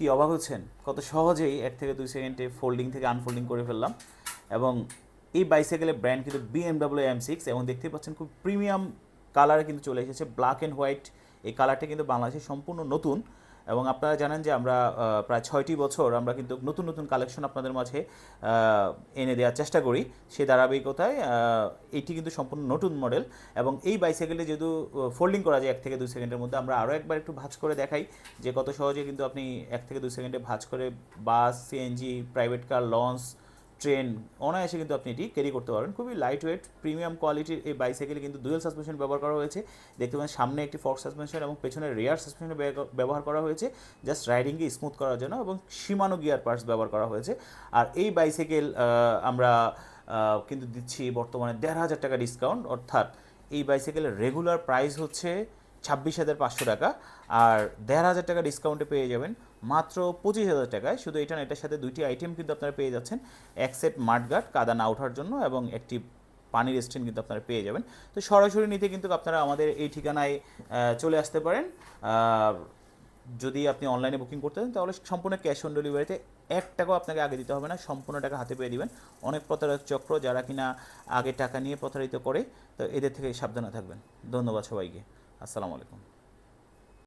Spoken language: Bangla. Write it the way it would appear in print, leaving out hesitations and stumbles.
কি অবাক হচ্ছেন, কত সহজেই 1 থেকে 2 সেকেন্ডে ফোল্ডিং থেকে আনফোল্ডিং করে ফেললাম। এবং এই বাইসাইকেলের ব্র্যান্ড কিন্তু BMW M6, এবং দেখতেই পাচ্ছেন খুব প্রিমিয়াম কালারে কিন্তু চলে এসেছে, ব্ল্যাক অ্যান্ড হোয়াইট। এই কালারটা কিন্তু বাংলাদেশে সম্পূর্ণ নতুন, এবং আপনারা জানেন যে আমরা প্রায় 6টি বছর আমরা কিন্তু নতুন নতুন কালেকশন আপনাদের মাঝে এনে দেওয়ার চেষ্টা করি। সেই ধারাবাহিকতায় এটি কিন্তু সম্পূর্ণ নতুন মডেল। এবং এই বাইসাইকেলে যেহেতু ফোল্ডিং করা যায় 1 থেকে 2 সেকেন্ডের মধ্যে, আমরা আরও একবার একটু ভাঁজ করে দেখাই যে কত সহজে কিন্তু আপনি 1 থেকে 2 সেকেন্ডে ভাঁজ করে bus, CNG, private car, launch, train অনায়াসে কিন্তু আপনি এটি ক্যারি করতে পারবেন। খুবই লাইট ওয়েট প্রিমিয়াম কোয়ালিটির এই বাইসাইকেলে কিন্তু ডুয়েল সাসপেনশন ব্যবহার করা হয়েছে। দেখতে পাচ্ছেন সামনে একটি ফর্ক সাসপেনশন এবং পেছনে রিয়ার সাসপেনশন ব্যবহার করা হয়েছে জাস্ট রাইডিংকে স্মুথ করার জন্য, এবং শিমানো গিয়ার পার্টস ব্যবহার করা হয়েছে। আর এই বাইসাইকেল আমরা কিন্তু দিচ্ছি বর্তমানে 1,500 টাকা ডিসকাউন্ট, অর্থাৎ এই বাইসাইকেলের রেগুলার প্রাইস হচ্ছে 26,500 টাকা, আর 1,500 টাকা ডিসকাউন্টে পেয়ে যাবেন মাত্র 25,000 টাকায়। শুধু এটা না, এটার সাথে 2টি আইটেম কিন্তু আপনারা পেয়ে যাচ্ছেন, এক সেট মাডগার্ড কাদা না ওঠার জন্য এবং একটি পানির স্ট্যান্ড কিন্তু আপনারা পেয়ে যাবেন। তো সরাসরি নিতে কিন্তু আপনারা আমাদের এই ঠিকানায় চলে আসতে পারেন। যদি আপনি অনলাইনে বুকিং করতে চান তাহলে সম্পূর্ণ ক্যাশ অন ডেলিভারিতে 1 টাকাও আপনাকে আগে দিতে হবে না, সম্পূর্ণ টাকা হাতে পেয়ে দিবেন। অনেক প্রতারক চক্র যারা কিনা আগে টাকা নিয়ে প্রতারিত করে, তো এদের থেকে সাবধানে থাকবেন। ধন্যবাদ সবাইকে। আসসালামু আলাইকুম।